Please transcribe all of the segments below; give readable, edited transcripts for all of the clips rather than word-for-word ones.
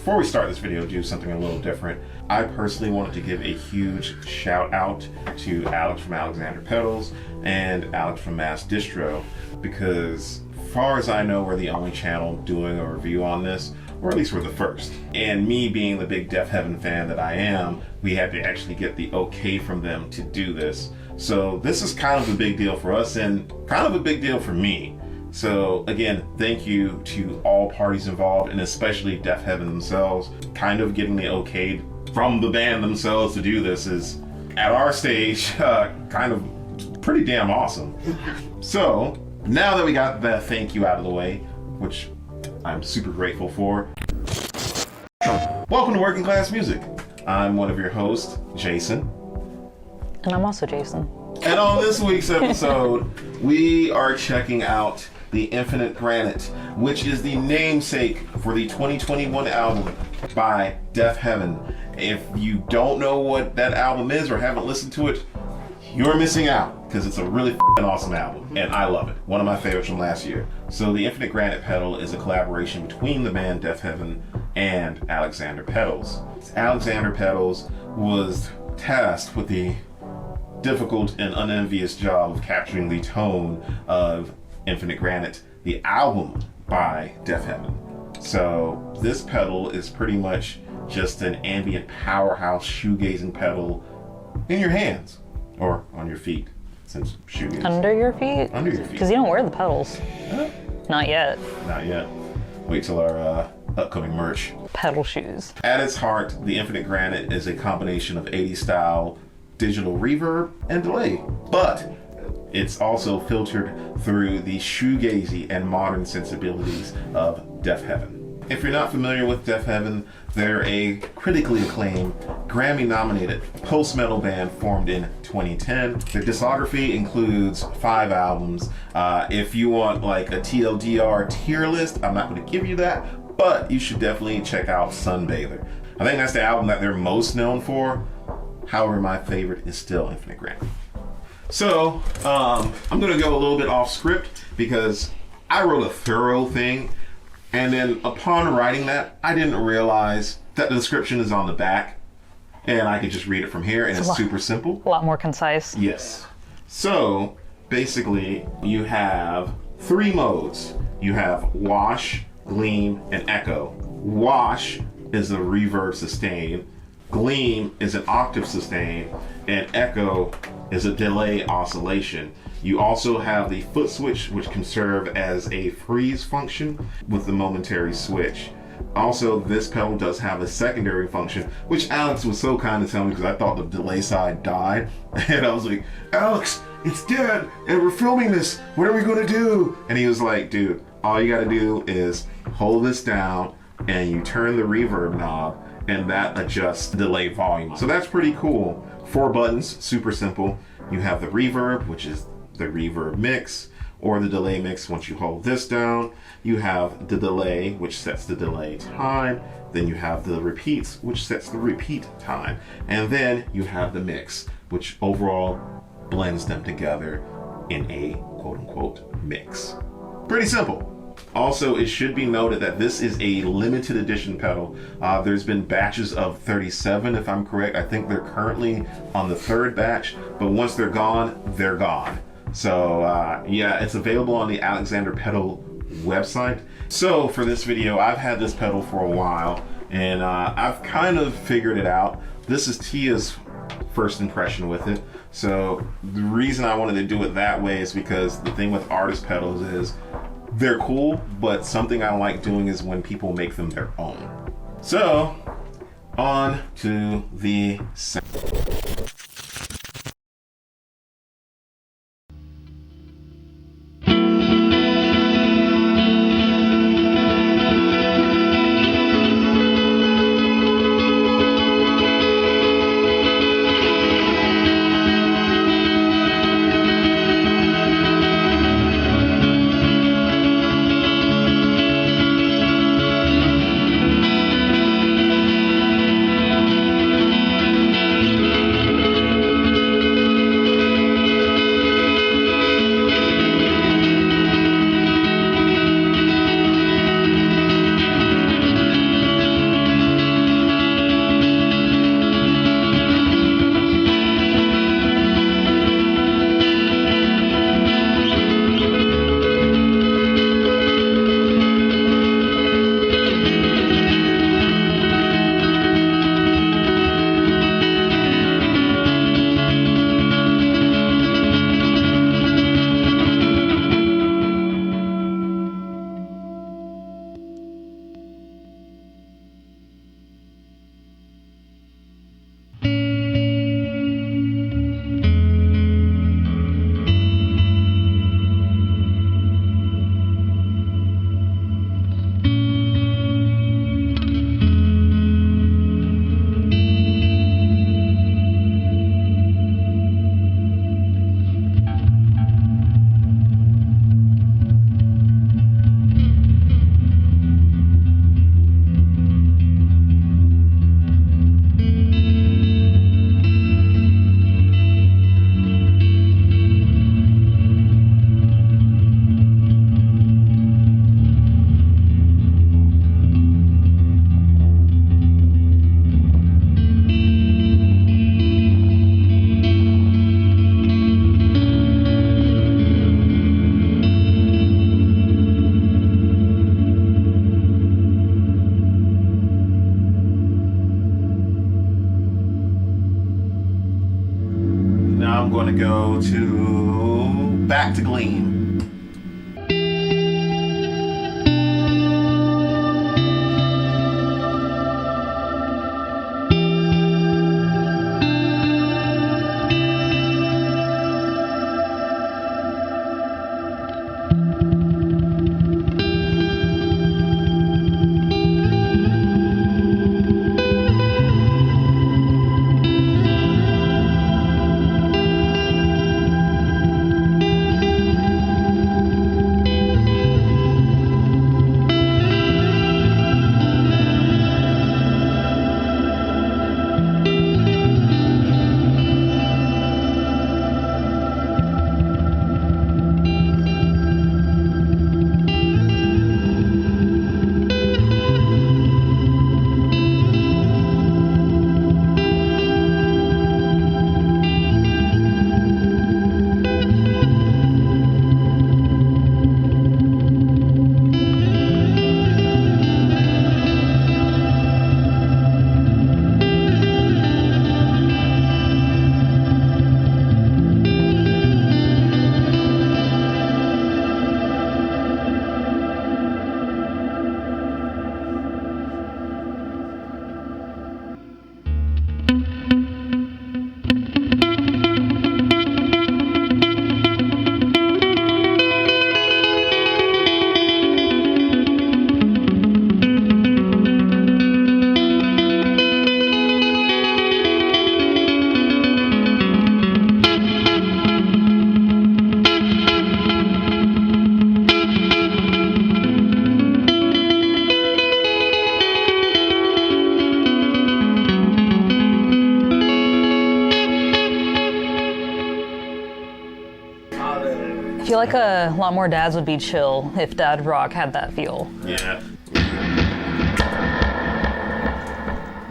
before we start this video, do something a little different. I personally wanted to give a huge shout out to Alex from Alexander Pedals and Alex from Mass Distro, because as far as I know, we're the only channel doing a review on this, or at least we're the first. And me being the big Deafheaven fan that I am, we had to actually get the okay from them to do this. So this is kind of a big deal for us and kind of a big deal for me. So again, thank you to all parties involved, and especially Deafheaven themselves. Kind of getting the okay from the band themselves to do this is, at our stage, kind of pretty damn awesome. So now that we got that thank you out of the way, which I'm super grateful for, welcome to Working Class Music. I'm one of your hosts, Jason. And I'm also Jason. And on this week's episode, we are checking out the Infinite Granite, which is the namesake for the 2021 album by Deafheaven. If you don't know what that album is or haven't listened to it, you're missing out, because it's a really awesome album, and I love it. One of my favorites from last year. So the Infinite Granite pedal is a collaboration between the band Deafheaven and Alexander Pedals. Alexander Pedals was tasked with the difficult and unenvious job of capturing the tone of Infinite Granite, the album by Deafheaven. So this pedal is pretty much just an ambient powerhouse shoegazing pedal in your hands, or on your feet, since shoegazing. Under your feet? Under your feet. Because you don't wear the pedals. Not yet. Not yet. Wait till our upcoming merch. Pedal shoes. At its heart, the Infinite Granite is a combination of 80s style digital reverb and delay, but it's also filtered through the shoegazy and modern sensibilities of Deafheaven. If you're not familiar with Deafheaven, they're a critically acclaimed, Grammy-nominated post-metal band formed in 2010. Their discography includes 5 albums. If you want like a TLDR tier list, I'm not going to give you that, but you should definitely check out Sunbather. I think that's the album that they're most known for. However, my favorite is still Infinite Granite. So, I'm going to go a little bit off script because I wrote a thorough thing, and then upon writing that, I didn't realize that the description is on the back, and I could just read it from here, and it's super simple. A lot more concise. Yes. So, basically, you have 3 modes. You have wash, gleam, and echo. Wash is a reverb sustain. Gleam is an octave sustain, and echo is a delay oscillation. You also have the foot switch, which can serve as a freeze function with the momentary switch. Also, this pedal does have a secondary function, which Alex was so kind to tell me because I thought the delay side died. And I was like, Alex, it's dead, and we're filming this. What are we gonna do? And he was like, dude, all you gotta do is hold this down and you turn the reverb knob, and that adjusts the delay volume. So that's pretty cool. 4 buttons, super simple. You have the reverb, which is the reverb mix, or the delay mix. Once you hold this down, you have the delay, which sets the delay time. Then you have the repeats, which sets the repeat time. And then you have the mix, which overall blends them together in a quote-unquote mix. Pretty simple. Also, it should be noted that this is a limited edition pedal. There's been batches of 37, if I'm correct. I think they're currently on the 3rd batch, but once they're gone, they're gone. So yeah, it's available on the Alexander Pedal website. So for this video, I've had this pedal for a while, and I've kind of figured it out. This is Tia's first impression with it. So the reason I wanted to do it that way is because the thing with artist pedals is they're cool, but something I like doing is when people make them their own. So, on to the sound. gonna go to back to Gleam. I feel like a lot more dads would be chill if dad rock had that feel. Yeah.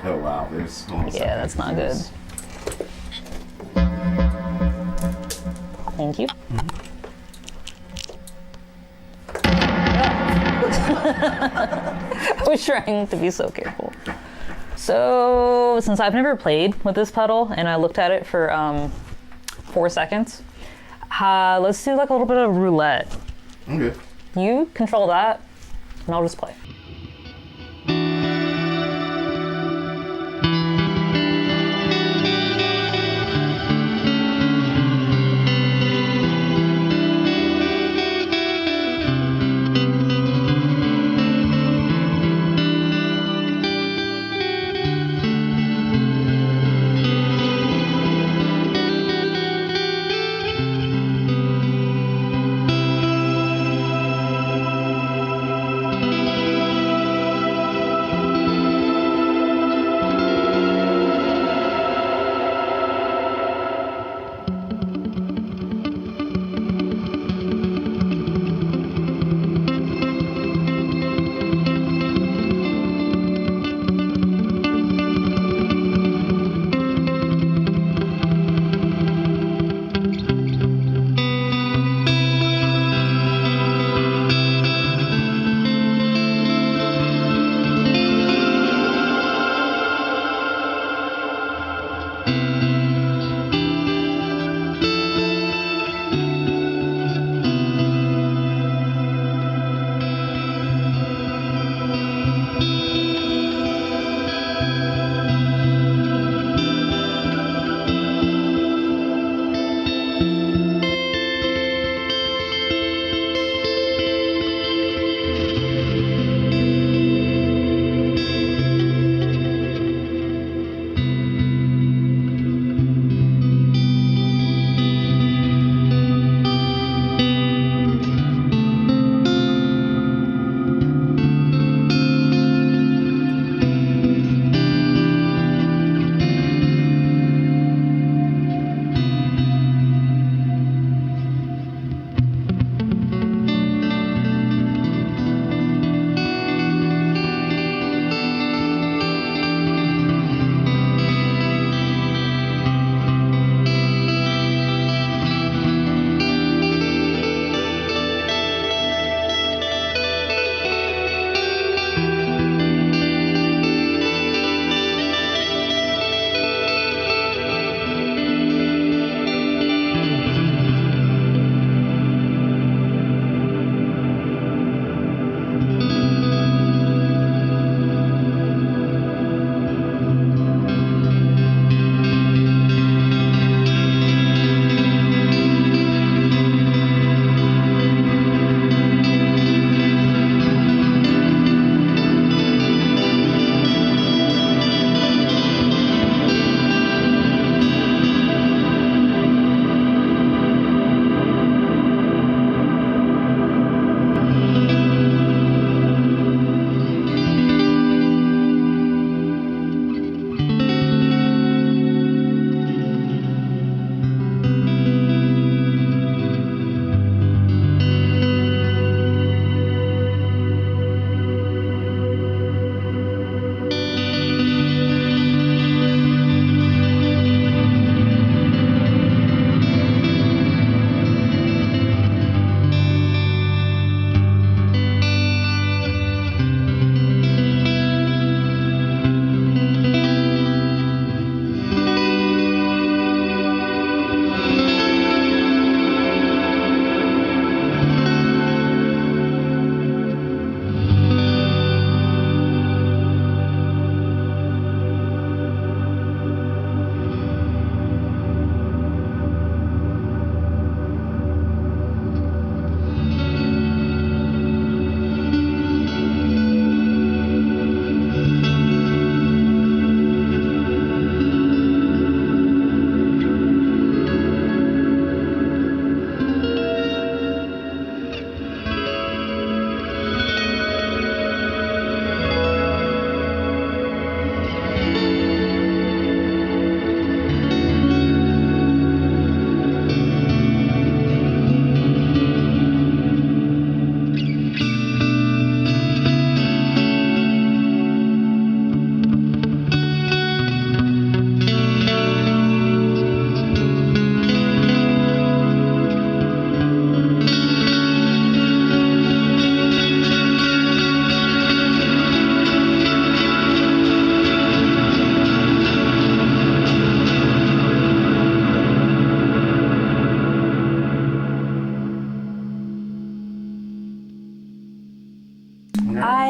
Oh wow, there's almost Yeah, that's not good. Thank you. I was trying to be so careful. So, since I've never played with this pedal and I looked at it for 4 seconds, let's do like a little bit of roulette. Okay. You control that, and I'll just play.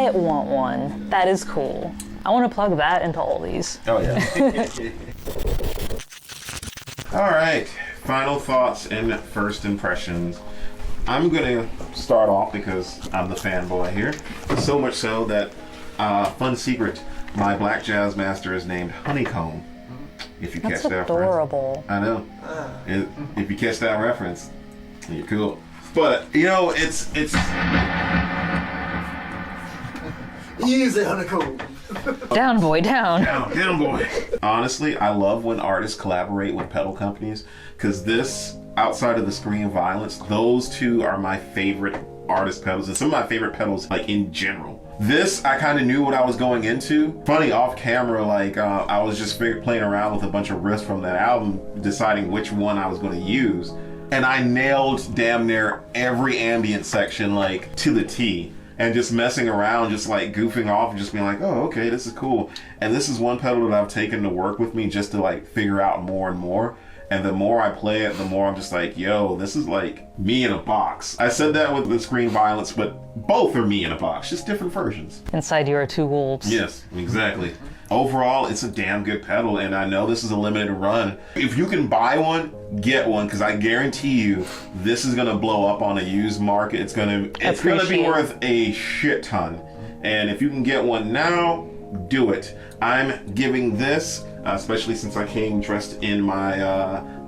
I want one. That is cool. I want to plug that into all these. Oh yeah. All right, final thoughts and first impressions. I'm gonna start off because I'm the fanboy here. So much so that, fun secret, my Black Jazz Master is named Honeycomb. If you catch that reference. That's adorable. I know. If you catch that reference, you're cool. But you know, it's easy, Honeycomb. Down, boy, down. Down, boy. Honestly, I love when artists collaborate with pedal companies, because this, outside of the Screen Violence, those two are my favorite artist pedals, and some of my favorite pedals, like, in general. This, I kind of knew what I was going into. Funny, off camera, like, I was just playing around with a bunch of riffs from that album, deciding which one I was going to use. And I nailed damn near every ambient section, like, to the T. And just messing around, just like goofing off and just being like, oh, okay, this is cool. And this is one pedal that I've taken to work with me just to like figure out more and more. And the more I play it, the more I'm just like, yo, this is like me in a box. I said that with the Screen Violence, but both are me in a box, just different versions. Inside you are two wolves. Yes, exactly. Overall, it's a damn good pedal, and I know this is a limited run. If you can buy one, get one, because I guarantee you, this is gonna blow up on a used market. It's gonna be worth a shit ton. And if you can get one now, do it. I'm giving this, especially since I came dressed in my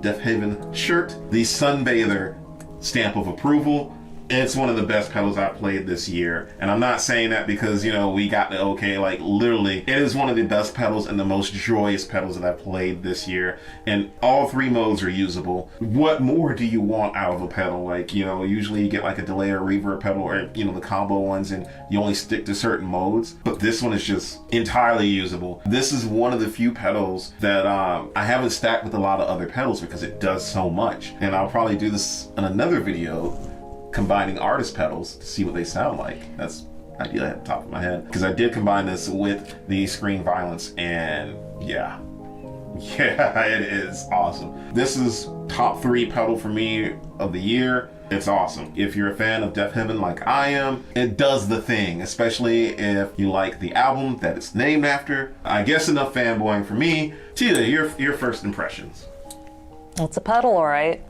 Deafheaven shirt, the Sunbather stamp of approval. It's one of the best pedals I've played this year. And I'm not saying that because, you know, we got the okay. Like, literally, it is one of the best pedals and the most joyous pedals that I've played this year. And all three modes are usable. What more do you want out of a pedal? Like, you know, usually you get like a delay or reverb pedal, or, you know, the combo ones, and you only stick to certain modes. But this one is just entirely usable. This is one of the few pedals that I haven't stacked with a lot of other pedals because it does so much. And I'll probably do this in another video, combining artist pedals to see what they sound like. That's ideally at the top of my head, because I did combine this with the Screen Violence, and yeah, it is awesome. This is top 3 pedal for me of the year. It's awesome. If you're a fan of Deafheaven like I am, it does the thing, especially if you like the album that it's named after. I guess enough fanboying for me. Tia, your first impressions. It's a pedal, all right.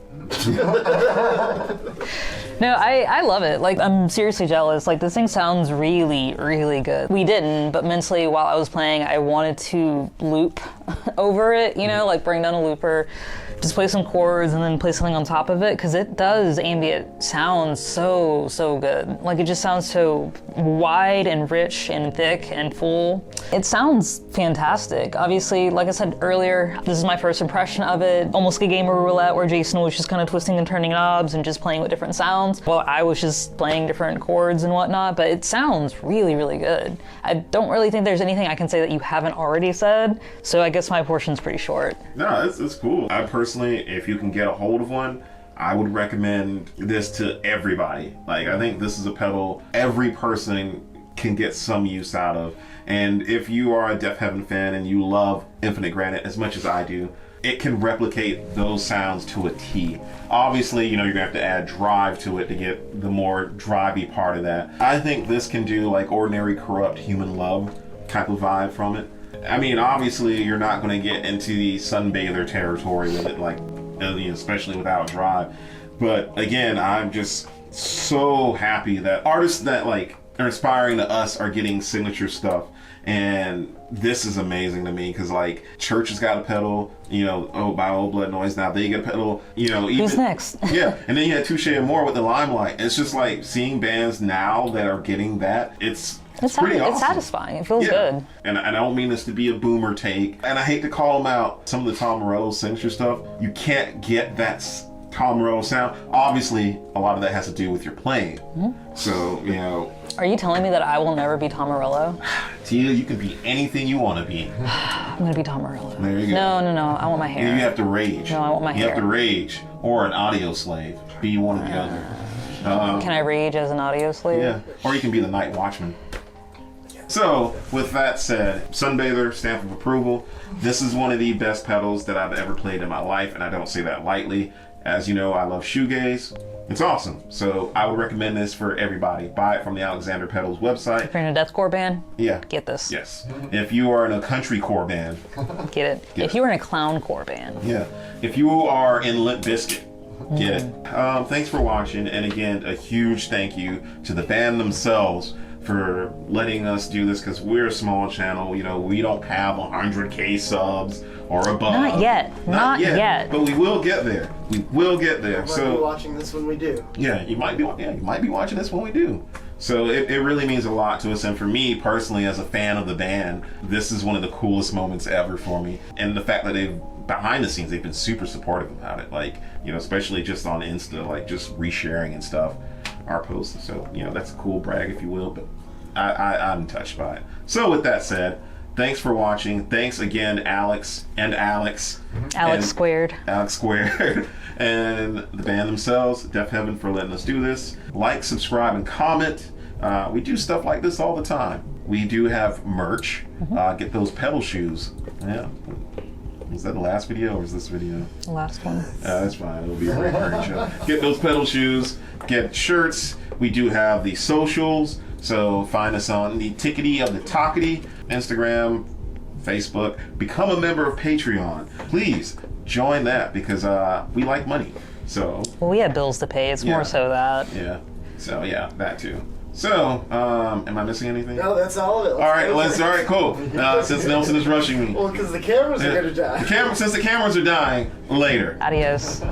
No, I love it. Like, I'm seriously jealous. Like, this thing sounds really, really good. We didn't, but mentally while I was playing, I wanted to loop over it, you know, like bring down a looper, just play some chords and then play something on top of it, because it does ambient sound so good. Like, it just sounds so wide and rich and thick and full. It sounds fantastic. Obviously, like I said earlier, this is my first impression of it. Almost like a game of roulette where Jason was just kind of twisting and turning knobs and just playing with different sounds while I was just playing different chords and whatnot, but it sounds really, really good. I don't really think there's anything I can say that you haven't already said, so I guess my portion's pretty short. No, it's cool. I personally, if you can get a hold of one, I would recommend this to everybody. Like, I think this is a pedal every person can get some use out of. And if you are a Deafheaven fan and you love Infinite Granite as much as I do, it can replicate those sounds to a T. Obviously, you know, you're gonna have to add drive to it to get the more drivey part of that. I think this can do like Ordinary Corrupt Human Love type of vibe from it. I mean, obviously, you're not gonna get into the Sunbather territory with it, like, especially without drive. But again, I'm just so happy that artists that like are inspiring to us are getting signature stuff. And this is amazing to me, because like Church has got a pedal, you know, by Old Blood Noise, now they get a pedal, you know. Even, who's next? Yeah, and then you had Touche Amore with the Limelight. It's just like seeing bands now that are getting that. It's pretty awesome. It's satisfying. It feels good. And I don't mean this to be a boomer take, and I hate to call them out. Some of the Tom Morello signature stuff, you can't get that Tom Morello sound. Obviously, a lot of that has to do with your playing. Mm-hmm. So, you know. Are you telling me that I will never be Tom Morello? Tia, you can be anything you want to be. I'm going to be Tom Morello. There you go. No. I want my hair. You have to rage. No, I want my hair. You have to rage. Or an audio slave. Be one or the other. Can I rage as an audio slave? Yeah. Or you can be the Night Watchman. So, with that said, Sunbather, stamp of approval. This is one of the best pedals that I've ever played in my life, and I don't say that lightly. As you know, I love shoegaze, It's awesome. So I would recommend this for everybody. Buy it from the Alexander Pedals website. If you're in a deathcore band, Yeah. get this. Yes. If you are in a country core band, Get it. If you were in a clown core band, yeah. If you are in Limp Bizkit, get it. Thanks for watching, and again, a huge thank you to the band themselves for letting us do this, because we're a small channel. You know, we don't have 100K subs or above. Not yet. Not yet. But we will get there. We will get there. You might be So watching this when we do. yeah, you might be watching this when we do. So it really means a lot to us, and for me personally, as a fan of the band, this is one of the coolest moments ever for me. And the fact that behind the scenes, they've been super supportive about it. Like, you know, especially just on Insta, like just resharing and stuff, our posts. So, you know, that's a cool brag, if you will, but I'm touched by it. So with that said, thanks for watching. Thanks again, Alex and Alex. Alex Squared. Alex Squared. And the band themselves, Deafheaven, for letting us do this. Like, subscribe, and comment. We do stuff like this all the time. We do have merch. Get those pedal shoes. Yeah. Was that the last video or was this video? The last one. That's fine. It'll be a recurring show. Get those pedal shoes. Get shirts. We do have the socials. So find us on the Tickety of the Talkety, Instagram, Facebook. Become a member of Patreon. Please join that, because we like money. So Well, we have bills to pay. It's more so that. yeah. So yeah, that too. So, am I missing anything? No, that's all of it. All right, cool. Since Nelson is rushing me. Well, because the cameras are gonna die. Since the cameras are dying, later. Adios.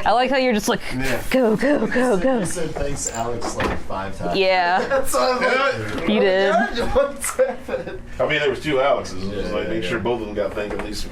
I like how you're just like, go, go, go, go. I said thanks, Alex, like 5 times. Yeah, That's why I'm like, you did. God, what's happening? I mean, there was two Alexes. It was like, make sure both of them got thanked at least